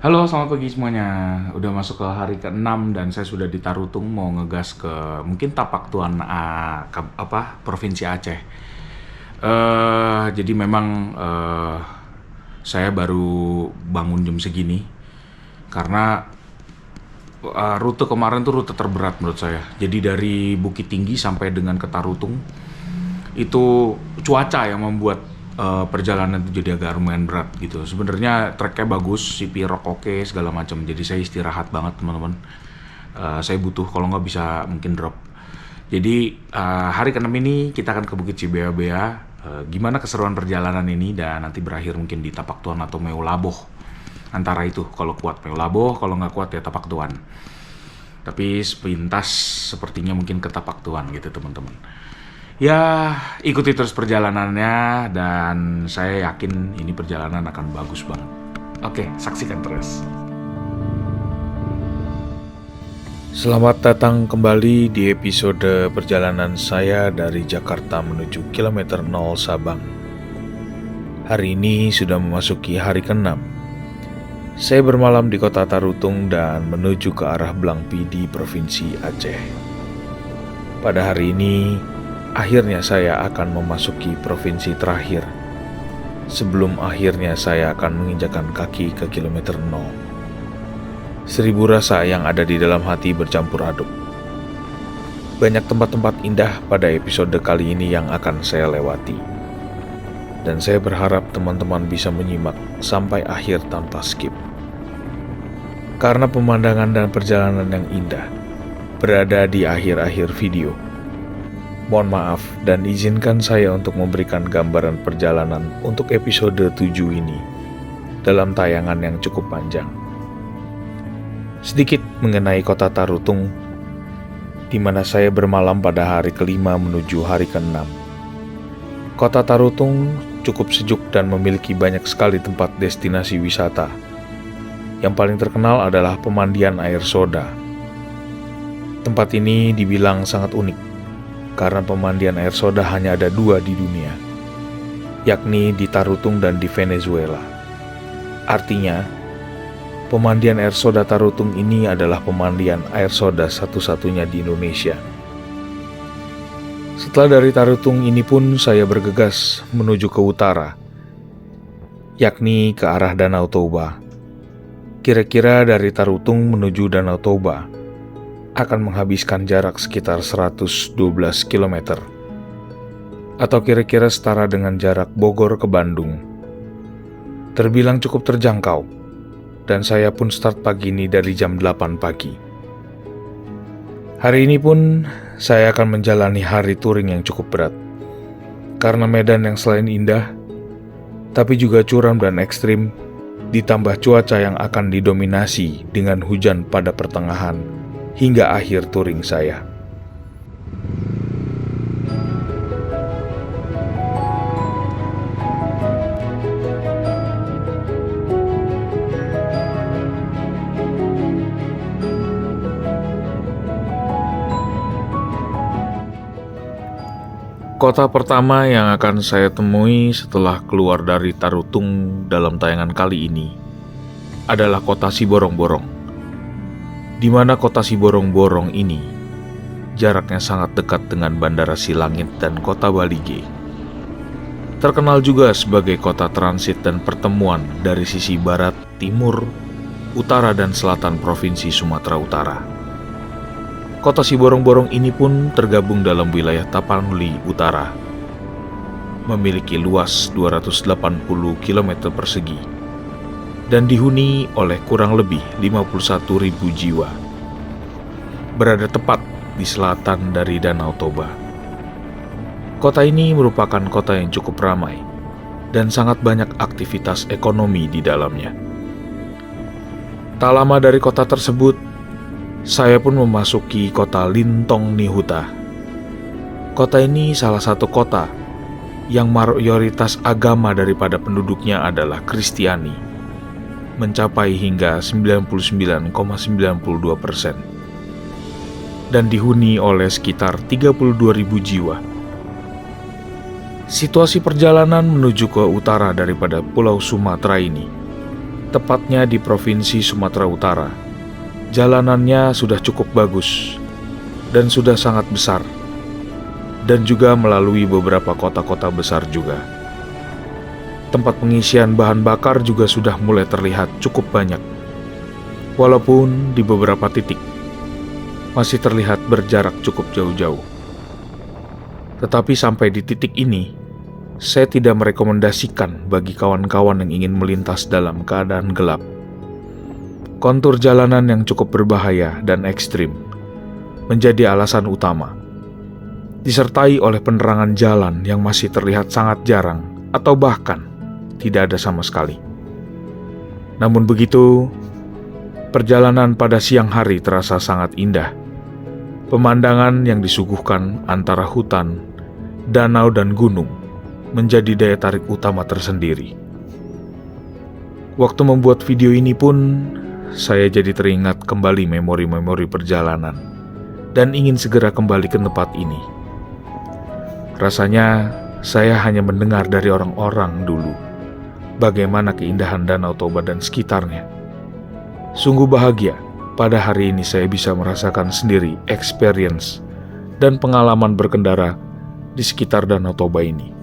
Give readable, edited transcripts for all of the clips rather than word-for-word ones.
Halo, selamat pagi semuanya. Udah masuk ke hari ke-6 dan saya sudah di Tarutung mau ngegas ke mungkin Tapak Tuan Provinsi Aceh. Jadi memang saya baru bangun jam segini karena rute kemarin tuh rute terberat menurut saya. Jadi dari Bukit Tinggi sampai dengan ke Tarutung itu cuaca yang membuat perjalanan itu jadi agak lumayan berat gitu. Sebenarnya treknya bagus, CP rock oke segala macam. Jadi saya istirahat banget teman-teman. Saya butuh kalau nggak bisa mungkin drop. Jadi hari ke-6 ini kita akan ke Bukit Cibea-Bea. Gimana keseruan perjalanan ini dan nanti berakhir mungkin di Tapak Tuan atau Meulaboh. Antara itu, kalau kuat Meulaboh, kalau nggak kuat ya Tapak Tuan. Tapi sepintas sepertinya mungkin ke Tapak Tuan gitu teman-teman. Ya, ikuti terus perjalanannya dan saya yakin ini perjalanan akan bagus banget. Oke, saksikan terus. Selamat datang kembali di episode perjalanan saya dari Jakarta menuju kilometer 0 Sabang. Hari ini sudah memasuki hari ke-6. Saya bermalam di kota Tarutung dan menuju ke arah Blangpi di Provinsi Aceh. Pada hari ini, akhirnya saya akan memasuki provinsi terakhir. Sebelum akhirnya saya akan menginjakan kaki ke kilometer 0. 1000 rasa yang ada di dalam hati bercampur aduk. Banyak tempat-tempat indah pada episode kali ini yang akan saya lewati. Dan saya berharap teman-teman bisa menyimak sampai akhir tanpa skip. Karena pemandangan dan perjalanan yang indah berada di akhir-akhir video. Mohon maaf dan izinkan saya untuk memberikan gambaran perjalanan untuk episode 7 ini dalam tayangan yang cukup panjang. Sedikit mengenai kota Tarutung, di mana saya bermalam pada hari ke-5 menuju hari ke-6. Kota Tarutung cukup sejuk dan memiliki banyak sekali tempat destinasi wisata. Yang paling terkenal adalah pemandian air soda. Tempat ini dibilang sangat unik, karena pemandian air soda hanya ada 2 di dunia, yakni di Tarutung dan di Venezuela. Artinya, pemandian air soda Tarutung ini adalah pemandian air soda satu-satunya di Indonesia. Setelah dari Tarutung ini pun saya bergegas menuju ke utara, yakni ke arah Danau Toba. Kira-kira dari Tarutung menuju Danau Toba akan menghabiskan jarak sekitar 112 km atau kira-kira setara dengan jarak Bogor ke Bandung. Terbilang cukup terjangkau dan saya pun start pagi ini dari jam 8 pagi. Hari ini pun saya akan menjalani hari touring yang cukup berat karena medan yang selain indah tapi juga curam dan ekstrim, ditambah cuaca yang akan didominasi dengan hujan pada pertengahan hingga akhir touring saya. Kota pertama yang akan saya temui setelah keluar dari Tarutung dalam tayangan kali ini adalah kota Siborong-Borong, di mana kota Siborong-Borong ini jaraknya sangat dekat dengan Bandara Silangit dan kota Balige. Terkenal juga sebagai kota transit dan pertemuan dari sisi barat, timur, utara, dan selatan Provinsi Sumatera Utara. Kota Siborong-Borong ini pun tergabung dalam wilayah Tapanuli Utara, memiliki luas 280 km persegi, dan dihuni oleh kurang lebih 51.000 jiwa. Berada tepat di selatan dari Danau Toba. Kota ini merupakan kota yang cukup ramai, dan sangat banyak aktivitas ekonomi di dalamnya. Tak lama dari kota tersebut, saya pun memasuki kota Lintong Nihuta. Kota ini salah satu kota yang mayoritas agama daripada penduduknya adalah Kristiani, mencapai hingga 99,92%, dan dihuni oleh sekitar 32.000 jiwa. Situasi perjalanan menuju ke utara daripada Pulau Sumatera ini tepatnya di Provinsi Sumatera Utara. Jalanannya sudah cukup bagus dan sudah sangat besar, dan juga melalui beberapa kota-kota besar juga. Tempat pengisian bahan bakar juga sudah mulai terlihat cukup banyak, walaupun di beberapa titik masih terlihat berjarak cukup jauh-jauh. Tetapi sampai di titik ini, saya tidak merekomendasikan bagi kawan-kawan yang ingin melintas dalam keadaan gelap. Kontur jalanan yang cukup berbahaya dan ekstrim menjadi alasan utama, disertai oleh penerangan jalan yang masih terlihat sangat jarang atau bahkan tidak ada sama sekali. Namun begitu, perjalanan pada siang hari terasa sangat indah. Pemandangan yang disuguhkan antara hutan, danau, dan gunung menjadi daya tarik utama tersendiri. Waktu membuat video ini pun, saya jadi teringat kembali memori-memori perjalanan dan ingin segera kembali ke tempat ini. Rasanya saya hanya mendengar dari orang-orang dulu bagaimana keindahan Danau Toba dan sekitarnya. Sungguh bahagia pada hari ini saya bisa merasakan sendiri experience dan pengalaman berkendara di sekitar Danau Toba ini.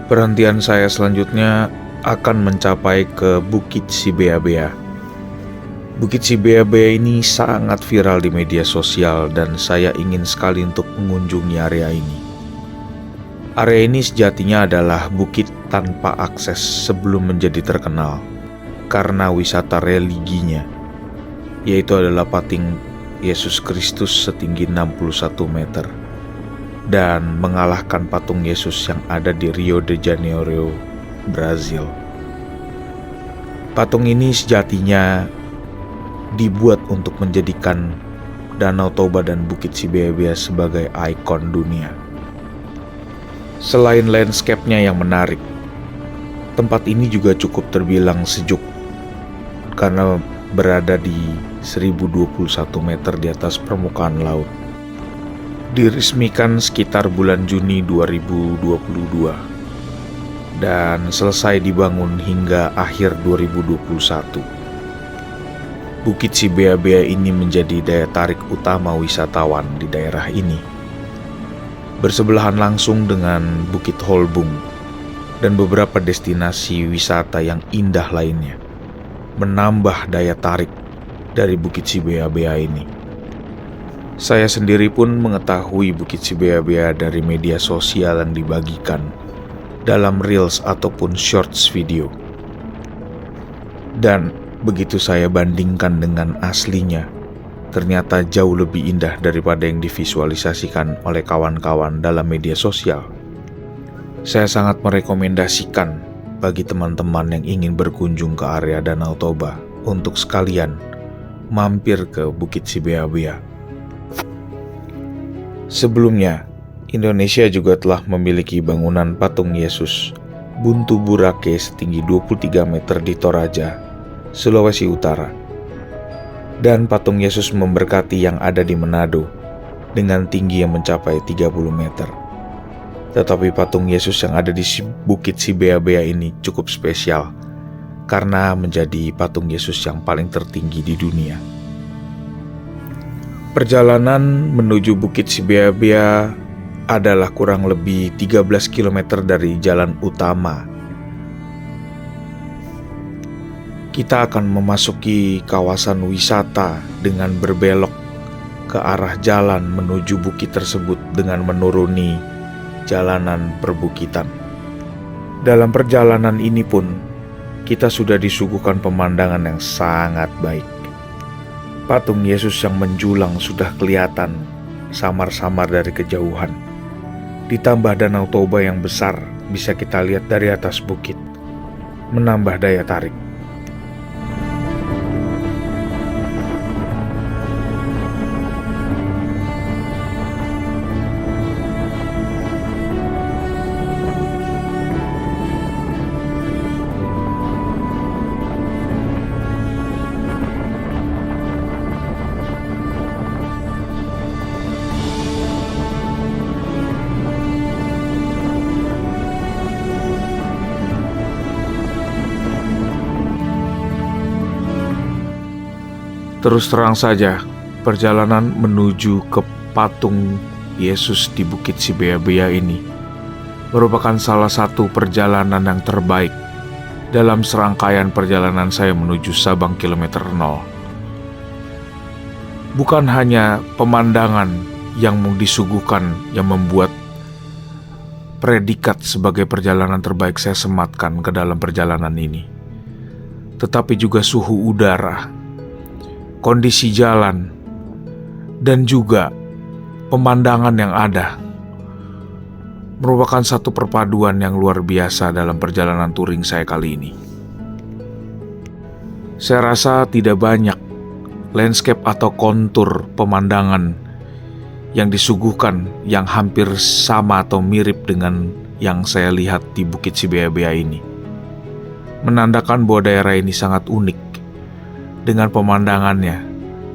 Perhentian saya selanjutnya akan mencapai ke Bukit Sibeabea. Bukit Sibeabea ini sangat viral di media sosial dan saya ingin sekali untuk mengunjungi area ini. Area ini sejatinya adalah bukit tanpa akses sebelum menjadi terkenal karena wisata religinya, yaitu adalah patung Yesus Kristus setinggi 61 meter. Dan mengalahkan patung Yesus yang ada di Rio de Janeiro, Brazil. Patung ini sejatinya dibuat untuk menjadikan Danau Toba dan Bukit Sibeabea sebagai ikon dunia. Selain landscape-nya yang menarik, tempat ini juga cukup terbilang sejuk karena berada di 1021 meter di atas permukaan laut. Diresmikan sekitar bulan Juni 2022 dan selesai dibangun hingga akhir 2021. Bukit Sibeabea ini menjadi daya tarik utama wisatawan di daerah ini. Bersebelahan langsung dengan Bukit Holbung dan beberapa destinasi wisata yang indah lainnya, menambah daya tarik dari Bukit Sibeabea ini. Saya sendiri pun mengetahui Bukit Sibeabea dari media sosial yang dibagikan dalam reels ataupun shorts video. Dan begitu saya bandingkan dengan aslinya, ternyata jauh lebih indah daripada yang divisualisasikan oleh kawan-kawan dalam media sosial. Saya sangat merekomendasikan bagi teman-teman yang ingin berkunjung ke area Danau Toba untuk sekalian mampir ke Bukit Sibeabea. Sebelumnya, Indonesia juga telah memiliki bangunan patung Yesus Buntu Burake setinggi 23 meter di Toraja, Sulawesi Utara. Dan patung Yesus memberkati yang ada di Manado dengan tinggi yang mencapai 30 meter. Tetapi patung Yesus yang ada di Bukit Sibeabea ini cukup spesial karena menjadi patung Yesus yang paling tertinggi di dunia. Perjalanan menuju Bukit Sibeabea adalah kurang lebih 13 km dari jalan utama. Kita akan memasuki kawasan wisata dengan berbelok ke arah jalan menuju bukit tersebut dengan menuruni jalanan perbukitan. Dalam perjalanan ini pun, kita sudah disuguhkan pemandangan yang sangat baik. Patung Yesus yang menjulang sudah kelihatan samar-samar dari kejauhan. Ditambah Danau Toba yang besar bisa kita lihat dari atas bukit, menambah daya tarik. Terus terang saja, perjalanan menuju ke patung Yesus di Bukit Sibea-bea ini merupakan salah satu perjalanan yang terbaik dalam serangkaian perjalanan saya menuju Sabang Kilometer 0. Bukan hanya pemandangan yang disuguhkan yang membuat predikat sebagai perjalanan terbaik saya sematkan ke dalam perjalanan ini, tetapi juga suhu udara, kondisi jalan, dan juga pemandangan yang ada merupakan satu perpaduan yang luar biasa dalam perjalanan touring saya kali ini. Saya rasa tidak banyak landscape atau kontur pemandangan yang disuguhkan yang hampir sama atau mirip dengan yang saya lihat di Bukit Sibea-bea ini. Menandakan bahwa daerah ini sangat unik dengan pemandangannya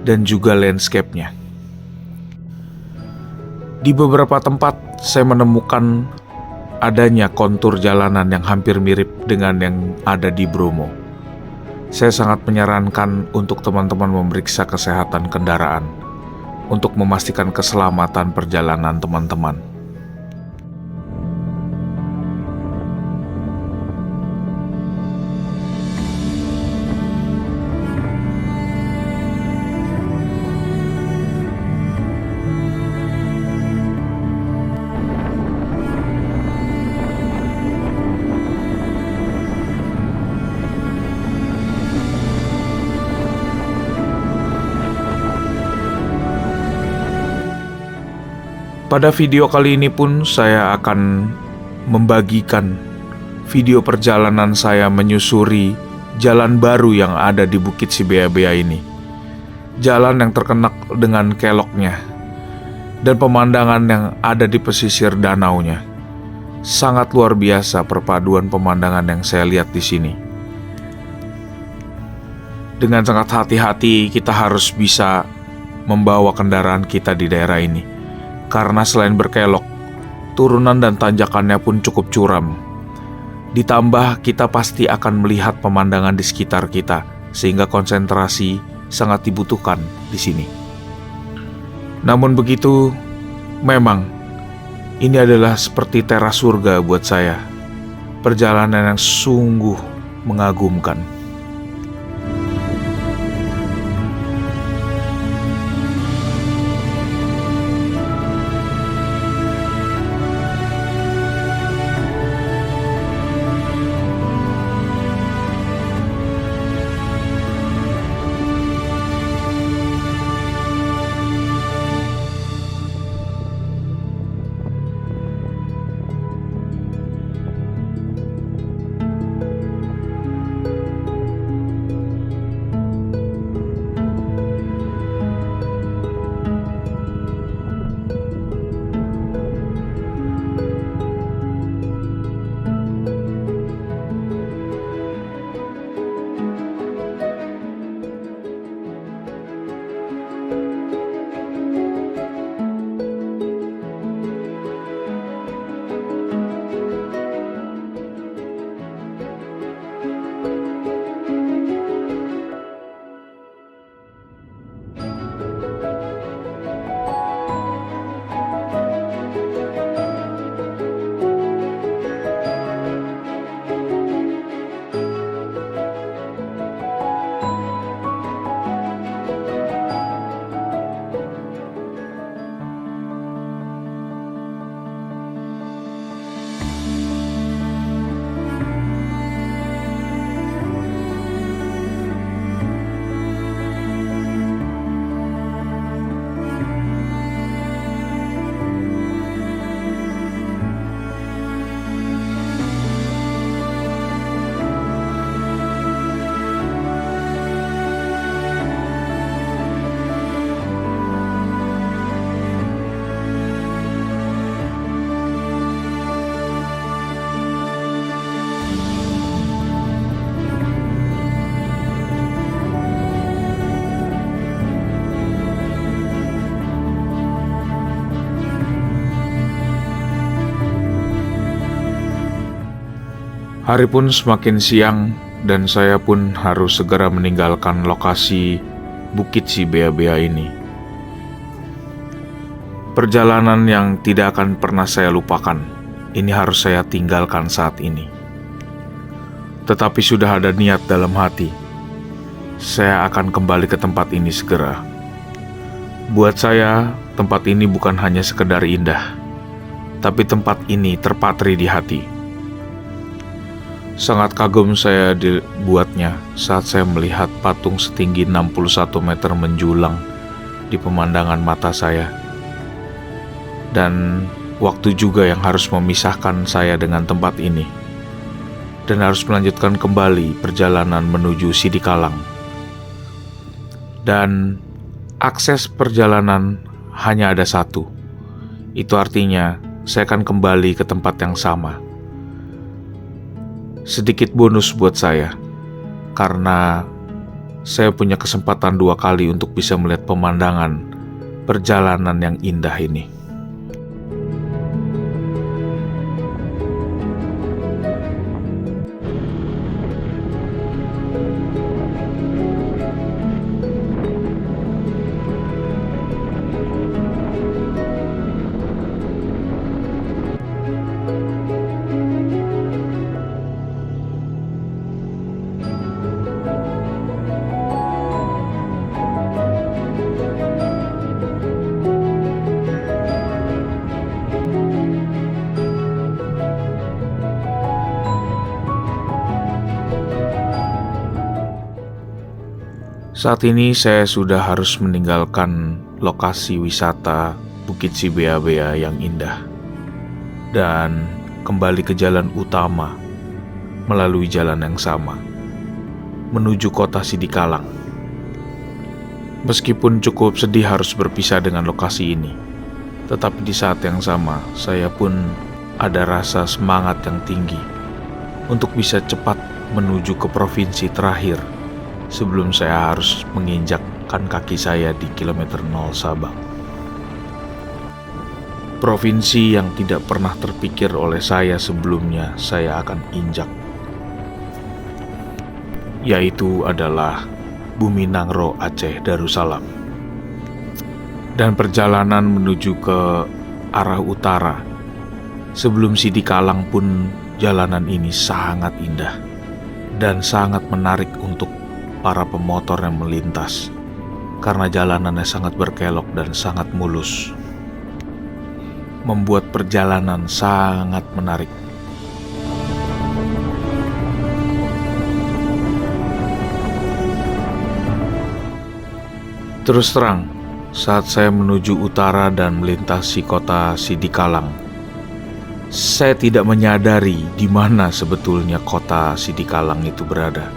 dan juga landscape-nya. Di beberapa tempat saya menemukan adanya kontur jalanan yang hampir mirip dengan yang ada di Bromo. Saya sangat menyarankan untuk teman-teman memeriksa kesehatan kendaraan untuk memastikan keselamatan perjalanan teman-teman. Pada video kali ini pun saya akan membagikan video perjalanan saya menyusuri jalan baru yang ada di Bukit Sibea-bea ini. Jalan yang terkenal dengan keloknya dan pemandangan yang ada di pesisir danaunya. Sangat luar biasa perpaduan pemandangan yang saya lihat di sini. Dengan sangat hati-hati kita harus bisa membawa kendaraan kita di daerah ini. Karena selain berkelok, turunan dan tanjakannya pun cukup curam. Ditambah kita pasti akan melihat pemandangan di sekitar kita, sehingga konsentrasi sangat dibutuhkan di sini. Namun begitu, memang ini adalah seperti teras surga buat saya. Perjalanan yang sungguh mengagumkan. Hari pun semakin siang dan saya pun harus segera meninggalkan lokasi Bukit si Bea-Bea ini. Perjalanan yang tidak akan pernah saya lupakan. Ini harus saya tinggalkan saat ini. Tetapi sudah ada niat dalam hati. Saya akan kembali ke tempat ini segera. Buat saya, tempat ini bukan hanya sekedar indah, tapi tempat ini terpatri di hati. Sangat kagum saya dibuatnya saat saya melihat patung setinggi 61 meter menjulang di pemandangan mata saya. Dan waktu juga yang harus memisahkan saya dengan tempat ini. Dan harus melanjutkan kembali perjalanan menuju Sidikalang. Dan akses perjalanan hanya ada satu. Itu artinya saya akan kembali ke tempat yang sama. Sedikit bonus buat saya, karena saya punya kesempatan 2 kali untuk bisa melihat pemandangan perjalanan yang indah ini. Saat ini saya sudah harus meninggalkan lokasi wisata Bukit si Bea-Bea yang indah dan kembali ke jalan utama melalui jalan yang sama menuju kota Sidikalang. Meskipun cukup sedih harus berpisah dengan lokasi ini, tetapi di saat yang sama saya pun ada rasa semangat yang tinggi untuk bisa cepat menuju ke provinsi terakhir sebelum saya harus menginjakkan kaki saya di kilometer 0 Sabang. Provinsi yang tidak pernah terpikir oleh saya sebelumnya saya akan injak, yaitu adalah Bumi Nangro Aceh Darussalam. Dan perjalanan menuju ke arah utara sebelum Sidikalang pun jalanan ini sangat indah dan sangat menarik untuk para pemotor yang melintas, karena jalanannya sangat berkelok dan sangat mulus, membuat perjalanan sangat menarik. Terus terang, saat saya menuju utara dan melintasi kota Sidikalang, saya tidak menyadari di mana sebetulnya kota Sidikalang itu berada.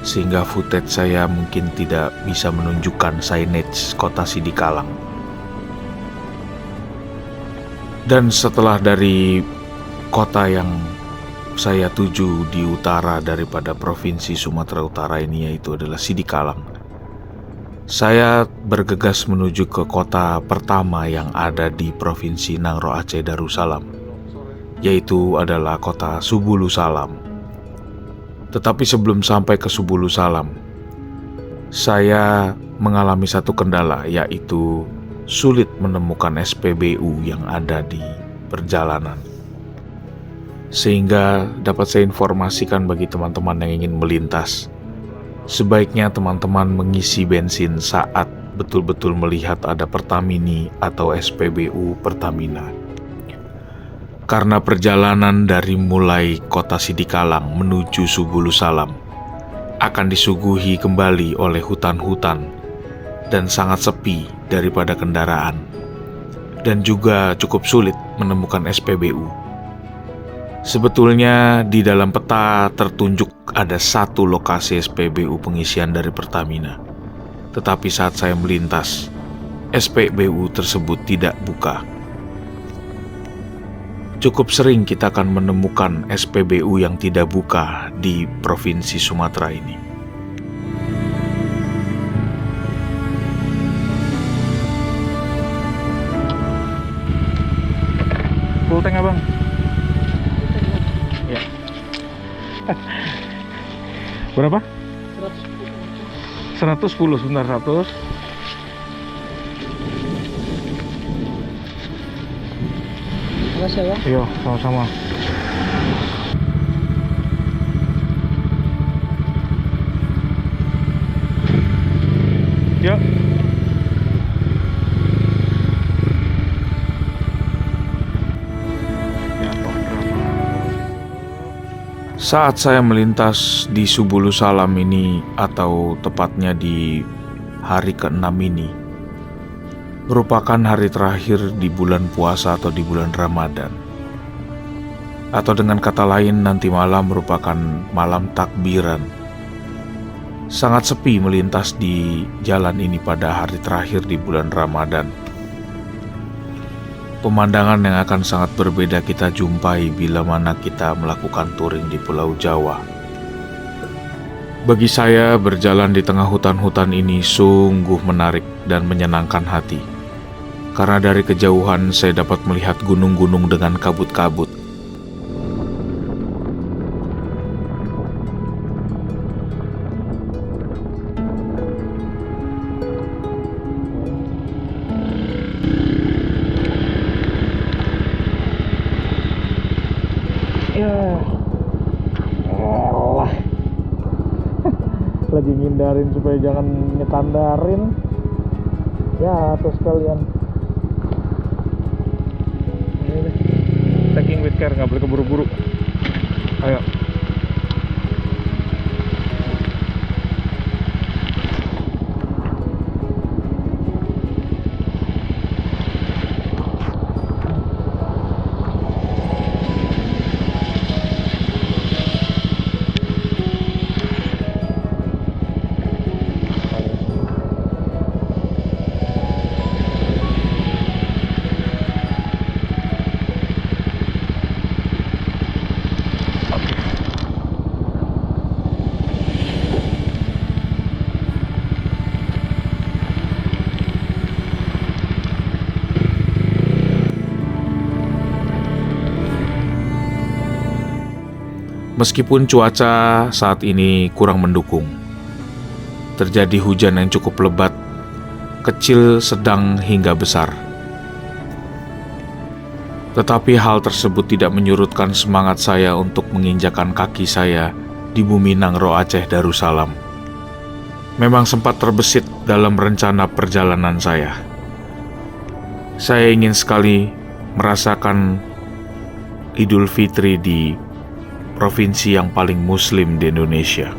Sehingga footage saya mungkin tidak bisa menunjukkan signage kota Sidikalang. Dan setelah dari kota yang saya tuju di utara daripada provinsi Sumatera Utara ini, yaitu adalah Sidikalang, saya bergegas menuju ke kota pertama yang ada di provinsi Nangro Aceh Darussalam, yaitu adalah kota Subulu Salam. Tetapi sebelum sampai ke Subulu Salam, saya mengalami satu kendala, yaitu sulit menemukan SPBU yang ada di perjalanan. Sehingga dapat saya informasikan bagi teman-teman yang ingin melintas, sebaiknya teman-teman mengisi bensin saat betul-betul melihat ada Pertamini atau SPBU Pertamina. Karena perjalanan dari mulai kota Sidikalang menuju Subulu Salam akan disuguhi kembali oleh hutan-hutan dan sangat sepi daripada kendaraan, dan juga cukup sulit menemukan SPBU. Sebetulnya di dalam peta tertunjuk ada satu lokasi SPBU pengisian dari Pertamina, tetapi saat saya melintas, SPBU tersebut tidak buka. Cukup sering kita akan menemukan SPBU yang tidak buka di provinsi Sumatera ini. Full tank abang? Ya. Berapa? 110 sebentar 100. Makasih ya. Iya, sama-sama. Yuk. Saat saya melintas di Subulu Salam ini, atau tepatnya di hari ke-6 ini, merupakan hari terakhir di bulan puasa atau di bulan Ramadan. Atau dengan kata lain, nanti malam merupakan malam takbiran. Sangat sepi melintas di jalan ini pada hari terakhir di bulan Ramadan. Pemandangan yang akan sangat berbeda kita jumpai bila mana kita melakukan touring di Pulau Jawa. Bagi saya, berjalan di tengah hutan-hutan ini sungguh menarik dan menyenangkan hati. Karena dari kejauhan saya dapat melihat gunung-gunung dengan kabut-kabut. Ya, elah. Lagi ngindarin supaya jangan nyetandarin. Ya, terus kalian. Taking with care, nggak boleh keburu-buru. Ayo. Meskipun cuaca saat ini kurang mendukung, terjadi hujan yang cukup lebat, kecil, sedang, hingga besar. Tetapi hal tersebut tidak menyurutkan semangat saya untuk menginjakan kaki saya di bumi Nangro Aceh Darussalam. Memang sempat terbesit dalam rencana perjalanan saya. Saya ingin sekali merasakan Idul Fitri di provinsi yang paling muslim di Indonesia.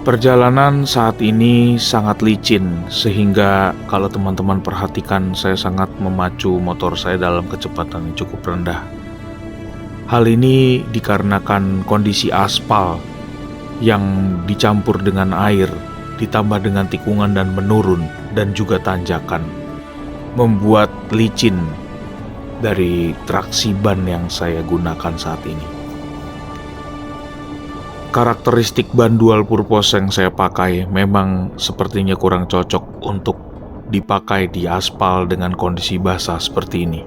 Perjalanan saat ini sangat licin, sehingga kalau teman-teman perhatikan, saya sangat memacu motor saya dalam kecepatan yang cukup rendah. Hal ini dikarenakan kondisi aspal yang dicampur dengan air, ditambah dengan tikungan dan menurun, dan juga tanjakan, membuat licin dari traksi ban yang saya gunakan saat ini. Karakteristik ban dual purpose yang saya pakai memang sepertinya kurang cocok untuk dipakai di aspal dengan kondisi basah seperti ini.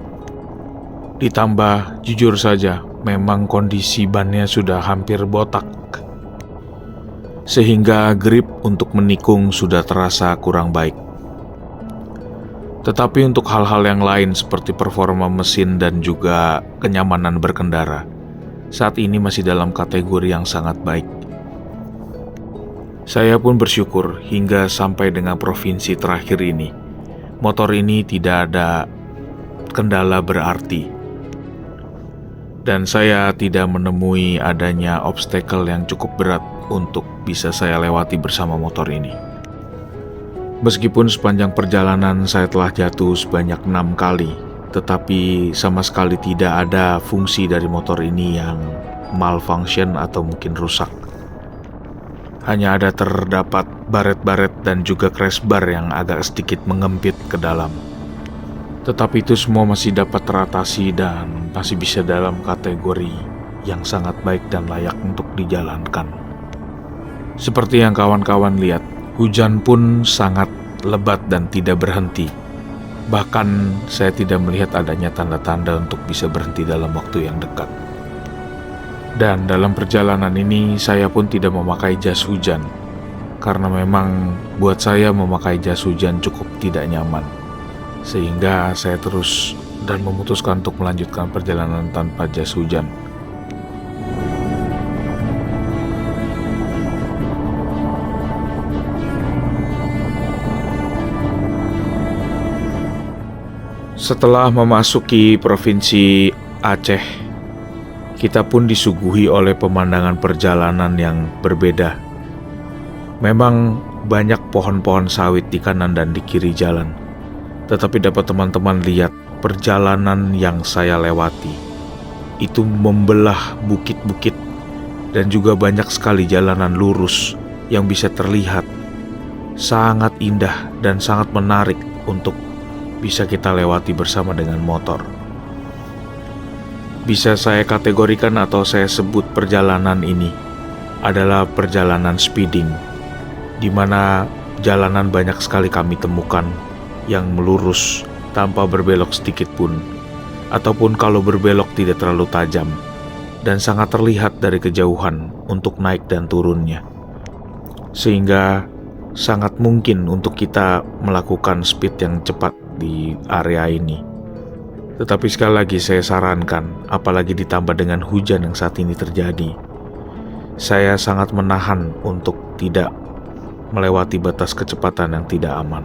Ditambah, jujur saja, memang kondisi bannya sudah hampir botak, sehingga grip untuk menikung sudah terasa kurang baik. Tetapi untuk hal-hal yang lain seperti performa mesin dan juga kenyamanan berkendara, saat ini masih dalam kategori yang sangat baik. Saya pun bersyukur hingga sampai dengan provinsi terakhir ini, motor ini tidak ada kendala berarti. Dan saya tidak menemui adanya obstacle yang cukup berat untuk bisa saya lewati bersama motor ini. Meskipun sepanjang perjalanan saya telah jatuh sebanyak 6 kali, tetapi sama sekali tidak ada fungsi dari motor ini yang malfunction atau mungkin rusak. Hanya ada terdapat baret-baret dan juga crash bar yang agak sedikit mengempit ke dalam. Tetapi itu semua masih dapat teratasi dan masih bisa dalam kategori yang sangat baik dan layak untuk dijalankan. Seperti yang kawan-kawan lihat, hujan pun sangat lebat dan tidak berhenti. Bahkan saya tidak melihat adanya tanda-tanda untuk bisa berhenti dalam waktu yang dekat. Dan dalam perjalanan ini saya pun tidak memakai jas hujan, karena memang buat saya memakai jas hujan cukup tidak nyaman. Sehingga saya terus dan memutuskan untuk melanjutkan perjalanan tanpa jas hujan. Setelah memasuki Provinsi Aceh, kita pun disuguhi oleh pemandangan perjalanan yang berbeda. Memang banyak pohon-pohon sawit di kanan dan di kiri jalan. Tetapi dapat teman-teman lihat perjalanan yang saya lewati. Itu membelah bukit-bukit dan juga banyak sekali jalanan lurus yang bisa terlihat. Sangat indah dan sangat menarik untuk bisa kita lewati bersama dengan motor. Bisa saya kategorikan atau saya sebut perjalanan ini adalah perjalanan speeding, di mana jalanan banyak sekali kami temukan yang melurus tanpa berbelok sedikit pun, ataupun kalau berbelok tidak terlalu tajam dan sangat terlihat dari kejauhan untuk naik dan turunnya, sehingga sangat mungkin untuk kita melakukan speed yang cepat di area ini. Tetapi sekali lagi saya sarankan, apalagi ditambah dengan hujan yang saat ini terjadi, saya sangat menahan untuk tidak melewati batas kecepatan yang tidak aman.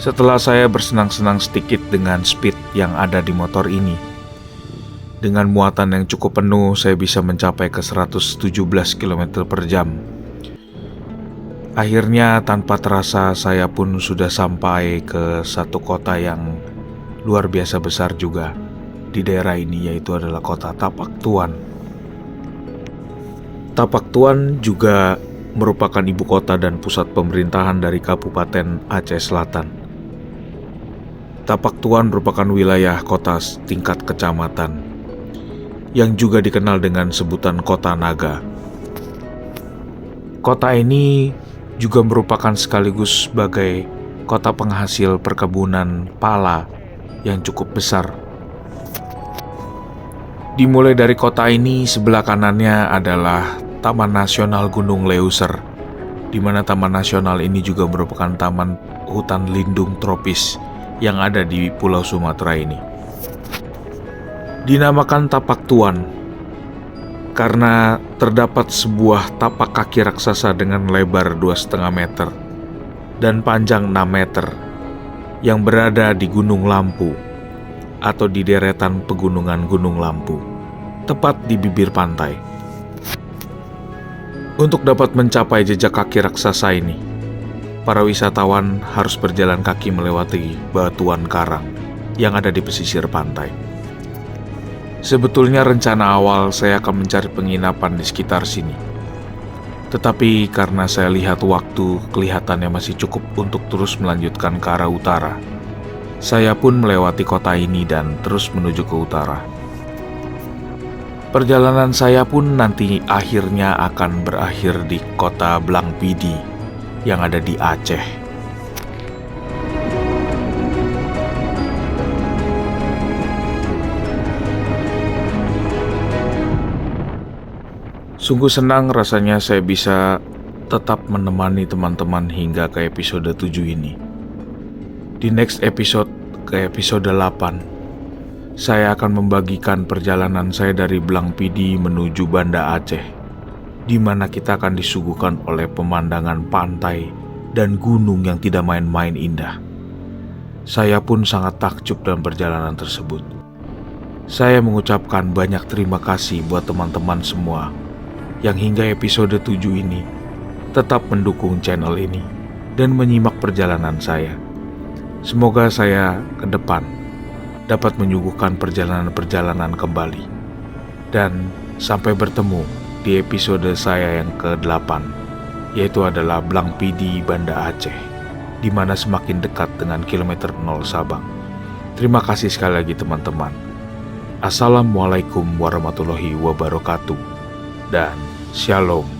Setelah saya bersenang-senang sedikit dengan speed yang ada di motor ini, dengan muatan yang cukup penuh saya bisa mencapai ke 117 km per jam. Akhirnya tanpa terasa saya pun sudah sampai ke satu kota yang luar biasa besar juga di daerah ini, yaitu adalah kota Tapak Tuan. Tapak Tuan juga merupakan ibu kota dan pusat pemerintahan dari Kabupaten Aceh Selatan. Tapak Tuan merupakan wilayah kota tingkat kecamatan yang juga dikenal dengan sebutan Kota Naga. Kota ini juga merupakan sekaligus sebagai kota penghasil perkebunan pala yang cukup besar Dimulai dari kota ini, sebelah kanannya adalah Taman Nasional Gunung Leuser, di mana Taman Nasional ini juga merupakan taman hutan lindung tropis yang ada di Pulau Sumatera ini. Dinamakan Tapak Tuan karena terdapat sebuah tapak kaki raksasa dengan lebar 2,5 meter dan panjang 6 meter yang berada di Gunung Lampu atau di deretan pegunungan Gunung Lampu, tepat di bibir pantai. Untuk dapat mencapai jejak kaki raksasa ini, para wisatawan harus berjalan kaki melewati batuan karang yang ada di pesisir pantai. Sebetulnya rencana awal saya akan mencari penginapan di sekitar sini. Tetapi karena saya lihat waktu kelihatannya masih cukup untuk terus melanjutkan ke arah utara, saya pun melewati kota ini dan terus menuju ke utara. Perjalanan saya pun nanti akhirnya akan berakhir di kota Blangpidi yang ada di Aceh. Sungguh senang rasanya saya bisa tetap menemani teman-teman hingga ke episode 7 ini. Di next episode, ke episode 8, saya akan membagikan perjalanan saya dari Blangpidi menuju Banda Aceh, di mana kita akan disuguhkan oleh pemandangan pantai dan gunung yang tidak main-main indah. Saya pun sangat takjub dalam perjalanan tersebut. Saya mengucapkan banyak terima kasih buat teman-teman semua yang hingga episode 7 ini tetap mendukung channel ini dan menyimak perjalanan saya. Semoga saya ke depan dapat menyuguhkan perjalanan-perjalanan kembali. Dan sampai bertemu di episode saya yang ke-8, yaitu adalah Blangpidi Banda Aceh, di mana semakin dekat dengan kilometer 0 Sabang. Terima kasih sekali lagi teman-teman. Assalamualaikum warahmatullahi wabarakatuh. Dan Shalom.